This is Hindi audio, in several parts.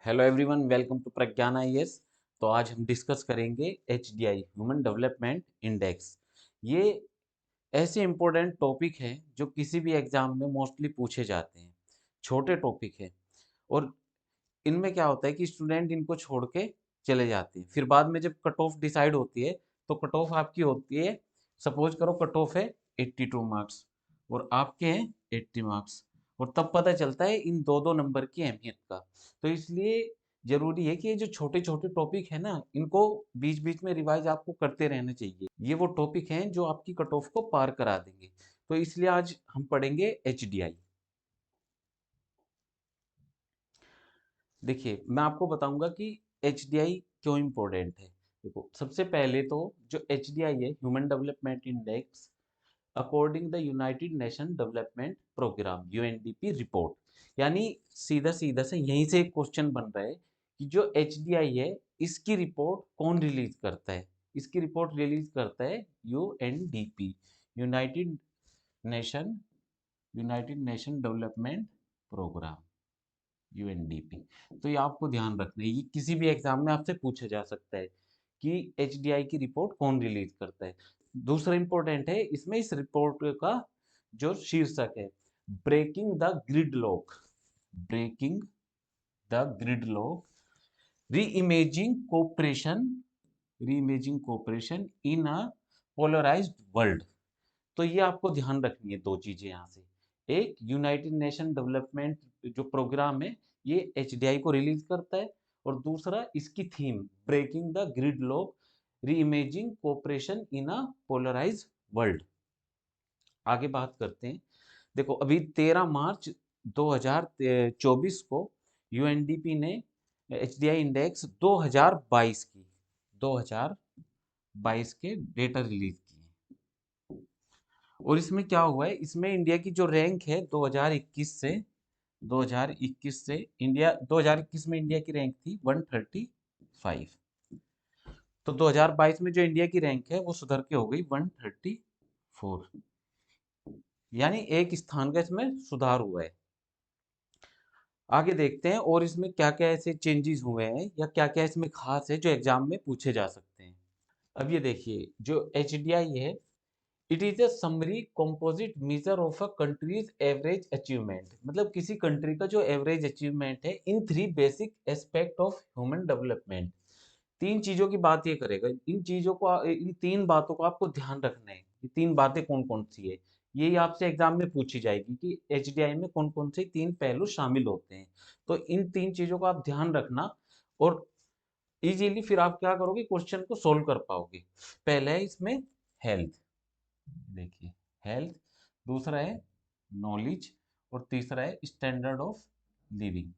Hello everyone, welcome to Pragyan IAS. तो आज हम डिस्कस करेंगे एचडीआई ह्यूमन डेवलपमेंट इंडेक्स। ये ऐसे इंपॉर्टेंट टॉपिक हैं जो किसी भी एग्जाम में मोस्टली पूछे जाते हैं। छोटे टॉपिक है और इनमें क्या होता है कि स्टूडेंट इनको छोड़ के चले जाते हैं। फिर बाद में जब कट ऑफ डिसाइड होती है तो कट ऑफ आपकी होती है, सपोज करो कट ऑफ है 82 मार्क्स और आपके हैं 80 मार्क्स, और तब पता चलता है इन दो दो नंबर की अहमियत का। तो इसलिए जरूरी है कि ये जो छोटे छोटे टॉपिक है ना, इनको बीच बीच में रिवाइज आपको करते रहना चाहिए। ये वो टॉपिक हैं जो आपकी कट ऑफ को पार करा देंगे। तो इसलिए आज हम पढ़ेंगे एचडीआई। देखिए, मैं आपको बताऊंगा कि एचडीआई क्यों इम्पोर्टेंट है। देखो, सबसे पहले तो जो एचडीआई है, human development index, according the United Nation development programme UNDP report, यानी सीधा सीधा से यहीं से एक क्वेश्चन बन रहा है कि जो एचडीआई है इसकी रिपोर्ट कौन रिलीज करता है। इसकी रिपोर्ट रिलीज करता है UNDP, United Nation United Nation development programme, UNDP. तो ये आपको ध्यान रखना है, ये किसी भी एग्जाम में आपसे पूछा जा सकता है कि एचडीआई की रिपोर्ट कौन रिलीज करता है। दूसरा इंपॉर्टेंट है इसमें, इस रिपोर्ट का जो शीर्षक है, breaking the gridlock, breaking the gridlock, reimagining cooperation, reimagining cooperation in a polarised world. तो ये आपको ध्यान रखनी है दो चीजें यहाँ से। एक, यूनाइटेड नेशन डेवलपमेंट जो प्रोग्राम है ये एचडीआई को रिलीज करता है, और दूसरा इसकी theme, breaking the grid lock, reimagining cooperation in a polarise world. आगे बात करते हैं। देखो, अभी 13 मार्च 2024 को यूएनडीपी ने एचडीआई इंडेक्स 2022 की 2022 के डेटा रिलीज किए। और इसमें क्या हुआ है, इसमें इंडिया की जो रैंक है 2021 से इंडिया 2021 में इंडिया की रैंक थी 135। तो 2022 में जो इंडिया की रैंक है वो सुधर के हो गई 134, यानी एक स्थान का इसमें सुधार हुआ है। आगे देखते हैं और इसमें क्या क्या ऐसे चेंजेस हुए हैं या क्या क्या इसमें खास है जो एग्जाम में पूछे जा सकते हैं। अब ये देखिए, जो एचडीआई है, it is a summary composite measure of a countries average achievement, मतलब किसी कंट्री का जो एवरेज अचीवमेंट है in three basic aspect of human development. तीन चीजों की बात ये करेगा। इन चीजों को, इन तीन बातों को आपको ध्यान रखना है। ये तीन बातें कौन कौन सी है, ये आपसे एग्जाम में पूछी जाएगी कि एचडीआई में कौन कौन से तीन पहलू शामिल होते हैं। तो इन तीन चीजों का आप ध्यान रखना, और इजीली फिर आप क्या करोगे, क्वेश्चन को सोल्व कर पाओगे। पहला है इसमें हेल्थ, देखिए हेल्थ, दूसरा है नॉलेज, और तीसरा है स्टैंडर्ड ऑफ लिविंग।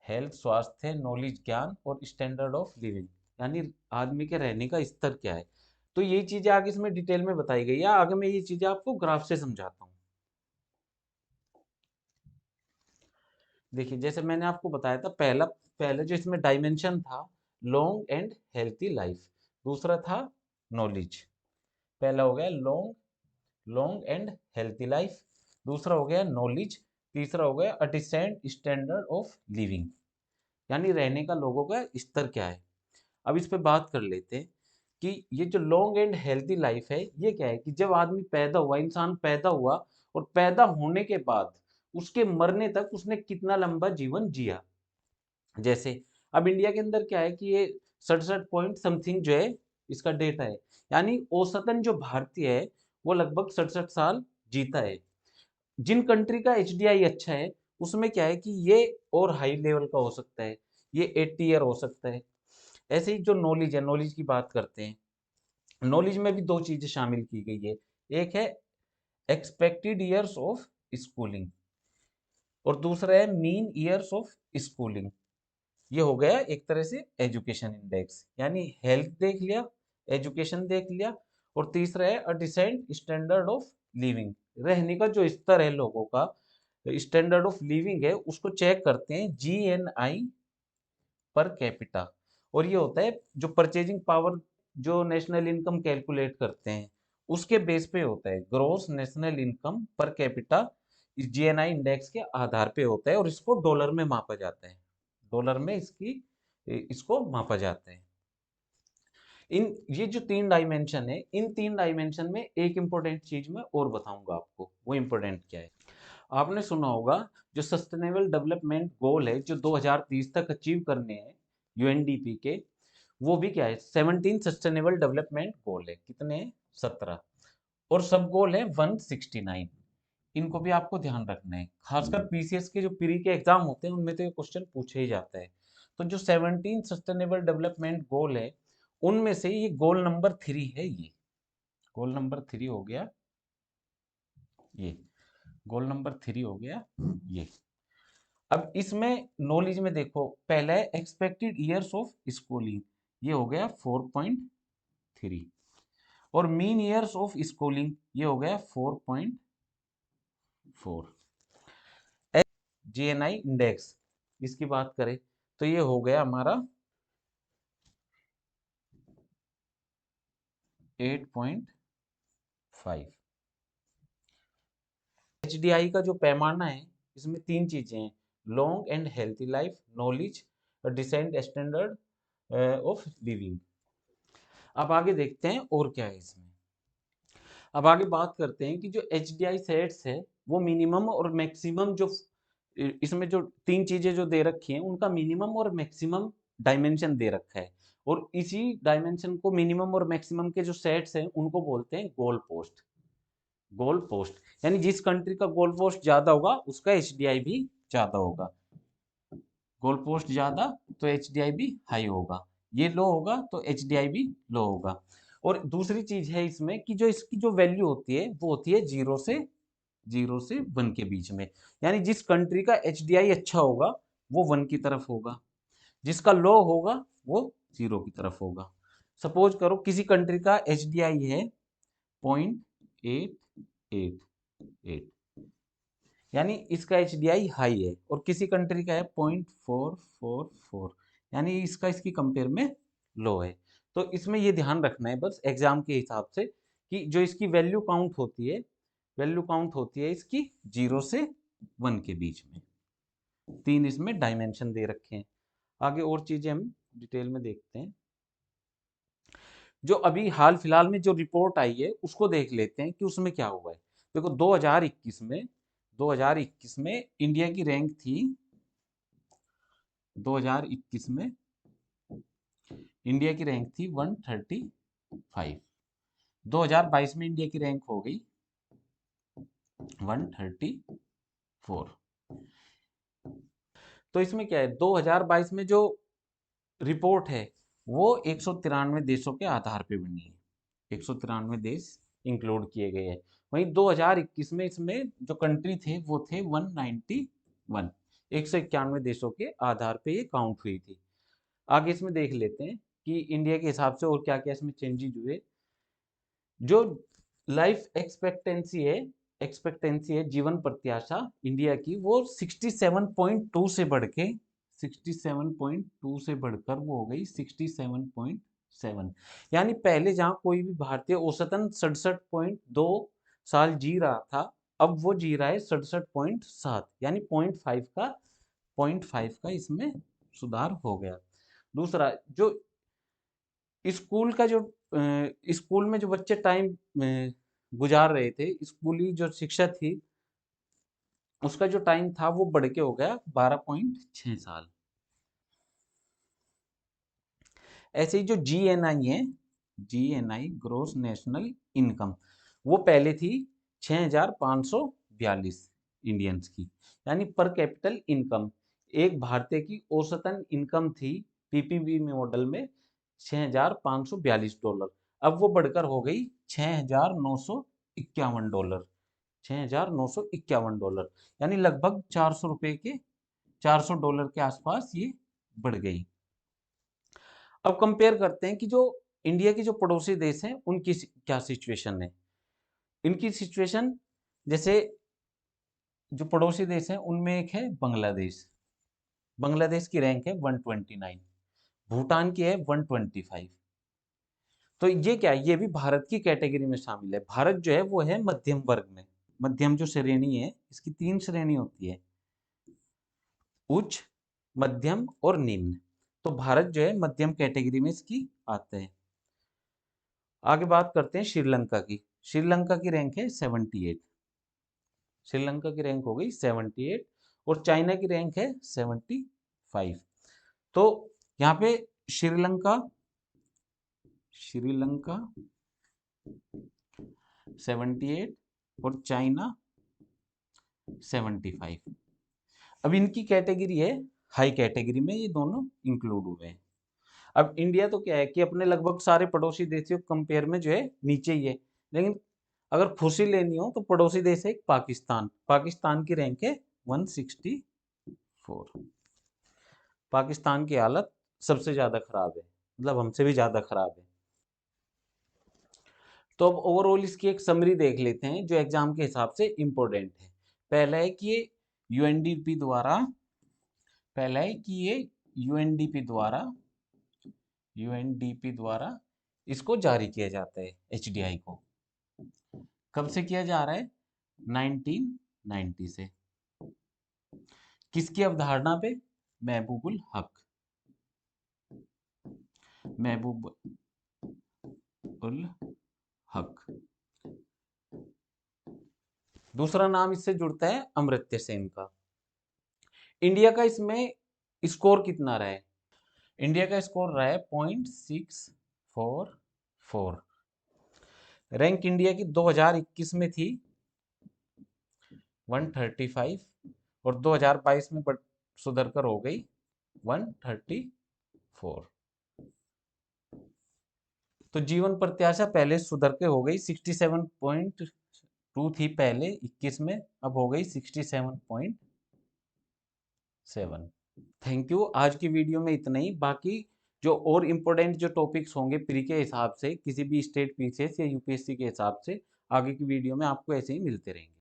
हेल्थ स्वास्थ्य, नॉलेज ज्ञान, और स्टैंडर्ड ऑफ लिविंग यानी आदमी के रहने का स्तर क्या है। तो ये चीजें आगे इसमें डिटेल में बताई गई है। आगे मैं ये चीजें आपको ग्राफ से समझाता हूँ। देखिए, जैसे मैंने आपको बताया था, पहला पहले जो इसमें डायमेंशन था, लॉन्ग एंड हेल्थी लाइफ। दूसरा था नॉलेज, पहला हो गया long long and healthy life, दूसरा हो गया नॉलेज, तीसरा हो गया a decent standard of living, यानी रहने का लोगों का स्तर क्या है। अब इस पे बात कर लेते हैं कि ये जो लॉन्ग एंड हेल्थी लाइफ है ये क्या है, कि जब आदमी पैदा हुआ, इंसान पैदा हुआ, और पैदा होने के बाद उसके मरने तक उसने कितना लंबा जीवन जिया। जैसे अब इंडिया के अंदर क्या है कि ये 67 पॉइंट समथिंग जो है इसका डेटा है, यानी औसतन जो भारतीय है वो लगभग 67 साल जीता है। जिन कंट्री का एचडीआई अच्छा है उसमें क्या है कि ये और हाई लेवल का हो सकता है, ये 80 ईयर हो सकता है। ऐसे ही जो नॉलेज है, नॉलेज की बात करते हैं। नॉलेज में भी दो चीजें शामिल की गई है, एक है एक्सपेक्टेड ईयर्स ऑफ स्कूलिंग, और दूसरा है मीन ईयर्स ऑफ स्कूलिंग। ये हो गया एक तरह से एजुकेशन इंडेक्स, यानी हेल्थ देख लिया, एजुकेशन देख लिया, और तीसरा है a decent standard of living, रहने का जो स्तर है लोगों का, स्टैंडर्ड ऑफ लिविंग है उसको चेक करते हैं जीएनआई पर कैपिटा। और ये होता है जो परचेजिंग पावर, जो नेशनल इनकम कैलकुलेट करते हैं उसके बेस पे होता है, gross national income per capita इस जीएनआई इंडेक्स के आधार पे होता है, और इसको डॉलर में मापा जाता है। डॉलर में इसको मापा जाता है। ये जो 3 डायमेंशन है, इन 3 डायमेंशन में एक इंपॉर्टेंट चीज मैं और बताऊंगा आपको। वो इंपॉर्टेंट क्या है? आपने सुना होगा जो सस्टेनेबल डेवलपमेंट गोल है जो 2030 तक अचीव करने हैं यूएनडीपी के, वो भी क्या है 17 सस्टेनेबल डेवलपमेंट गोल है। कितने हैं? 17। और सब गोल है 169। इनको भी आपको ध्यान रखना है, खासकर पीसीएस के जो प्री के एग्जाम होते हैं उनमें तो ये क्वेश्चन पूछे ही जाता है। तो जो 17 सस्टेनेबल डेवलपमेंट गोल है उनमें से ये गोल नंबर 3 है। ये गोल नंबर 3 हो गया, ये गोल नंबर 3 हो गया ये। अब इसमें नॉलेज में देखो, पहला है एक्सपेक्टेड ईयर्स ऑफ स्कूलिंग, ये हो गया 4.3। और मीन ईयर्स ऑफ स्कूलिंग ये हो गया 4.4। जीएनआई इंडेक्स इसकी बात करें तो ये हो गया हमारा 8.5। एचडीआई का जो पैमाना है इसमें 3 चीजें हैं, long and healthy life, knowledge और डिसेंट स्टैंडर्ड ऑफ लिविंग। अब आगे देखते हैं और क्या है इसमें। अब आगे बात करते हैं कि जो एचडीआई सेट्स है वो मिनिमम और मैक्सिमम जो इसमें जो 3 चीजें जो दे रखी हैं उनका मिनिमम और मैक्सिमम डायमेंशन दे रखा है। और इसी डायमेंशन को मिनिमम और मैक्सिमम के जो सेट्स हैं उनको बोलते हैं गोल पोस्ट। गोल पोस्ट यानी जिस कंट्री का गोल पोस्ट ज्यादा होगा उसका एचडीआई भी ज्यादा होगा। गोल पोस्ट ज्यादा तो एचडीआई भी हाई होगा, ये लो होगा तो एचडीआई भी लो होगा। और दूसरी चीज है इसमें कि जो इसकी जो वैल्यू होती है वो होती है 0 से 1 के बीच में। यानी जिस कंट्री का एचडीआई अच्छा होगा वो 1 की तरफ होगा, जिसका लो होगा वो 0 की तरफ होगा। सपोज करो किसी कंट्री का एचडीआई है 0.888, यानी इसका एचडीआई हाई है, और किसी कंट्री का है 0.444, यानी इसका इसकी कंपेयर में लो है। तो इसमें ये ध्यान रखना है बस एग्जाम के हिसाब से कि जो इसकी वैल्यू काउंट होती है, वैल्यू काउंट होती है इसकी 0 से 1 के बीच में। 3 इसमें डायमेंशन दे रखे हैं। आगे और चीजें हम डिटेल में देखते हैं। जो अभी हाल फिलहाल में जो रिपोर्ट आई है उसको देख लेते हैं कि उसमें क्या हुआ है। देखो 2021 में इंडिया की रैंक थी, 2021 में इंडिया की रैंक थी 135। 2022 में इंडिया की रैंक हो गई 134। तो इसमें क्या है 2022 में जो रिपोर्ट है वो 193 देशों के आधार पे बनी है, 193 देश इंक्लूड किए गए हैं। वहीं 2021 में इसमें जो कंट्री थे वो थे 191, 191 देशों के आधार पे ये काउंट हुई थी। आगे इसमें देख लेते हैं कि इंडिया के हिसाब से और क्या क्या इसमें चेंजेस हुए। जो लाइफ एक्सपेक्टेंसी है जीवन प्रत्याशा इंडिया की, वो 67.2 से बढ़ के 67.2 से बढ़कर वो हो गई 67.7। यानी पहले जहां कोई भी भारतीय औसतन 67.2 साल जी रहा था, अब वो जी रहा है 67.7, यानी 0.5 का इसमें सुधार हो गया। दूसरा, जो स्कूल का जो स्कूल में जो बच्चे टाइम गुजार रहे थे, स्कूली जो शिक्षा थी उसका जो टाइम था वो बढ़ के हो गया 12.6 साल। ऐसे ही जो जीएनआई है, जीएनआई ग्रोस नेशनल इनकम, वो पहले थी 6542 इंडियंस की, यानी पर कैपिटल इनकम। एक भारतीय की औसतन इनकम थी पीपीपी मॉडल में $6542। अब वो बढ़कर हो गई $6951, $6951, यानी लगभग $400 के $400 के आसपास ये बढ़ गई। अब कंपेयर करते हैं कि जो इंडिया के जो पड़ोसी देश हैं उनकी क्या सिचुएशन है। इनकी सिचुएशन, जैसे जो पड़ोसी देश हैं उनमें एक है बांग्लादेश, बांग्लादेश की रैंक है 129, भूटान की है 125। तो ये क्या है, ये भी भारत की कैटेगरी में शामिल है। भारत जो है वो है मध्यम वर्ग में, मध्यम जो श्रेणी है इसकी 3 श्रेणी होती है, उच्च, मध्यम और निम्न। तो भारत जो है मध्यम कैटेगरी में इसकी आते हैं। आगे बात करते हैं श्रीलंका की। श्रीलंका की रैंक है 78। श्रीलंका की रैंक हो गई 78 और चाइना की रैंक है 75। तो यहाँ पे श्रीलंका 78 और चाइना 75। अब इनकी कैटेगरी है हाई कैटेगरी में, ये दोनों इंक्लूड हुए हैं। अब इंडिया तो क्या है कि अपने लगभग सारे पड़ोसी देशों के कंपेयर में जो है नीचे ही है, लेकिन अगर खुशी लेनी हो तो पड़ोसी देश है पाकिस्तान। पाकिस्तान की रैंक है 164। पाकिस्तान की हालत सबसे ज्यादा खराब है, मतलब हमसे भी ज्यादा खराब है। तो अब ओवरऑल इसकी एक समरी देख लेते हैं जो एग्जाम के हिसाब से इंपॉर्टेंट है। पहला है कि ये यूएनडीपी द्वारा पहला है कि ये यूएनडीपी द्वारा इसको जारी किया जाता है, एचडीआई को। कब से किया जा रहा है? 1990 से। किसकी अवधारणा पे? महबूबुल हक, महबूबुल हक। दूसरा नाम इससे जुड़ता है अमर्त्य सेन का। इंडिया का इसमें स्कोर कितना रहा है? इंडिया का स्कोर रहा है 0.644। रैंक इंडिया की 2021 में थी 135 और 2022 में सुधर कर हो गई 134। तो जीवन प्रत्याशा पहले सुधर के हो गई 67.2 थी पहले 21 में, अब हो गई 67.7। Thank you. आज की वीडियो में इतना ही। बाकी जो और इम्पोर्टेंट जो टॉपिक्स होंगे प्री के हिसाब से, किसी भी स्टेट पीसीएस या यूपीएससी के हिसाब से, आगे की वीडियो में आपको ऐसे ही मिलते रहेंगे।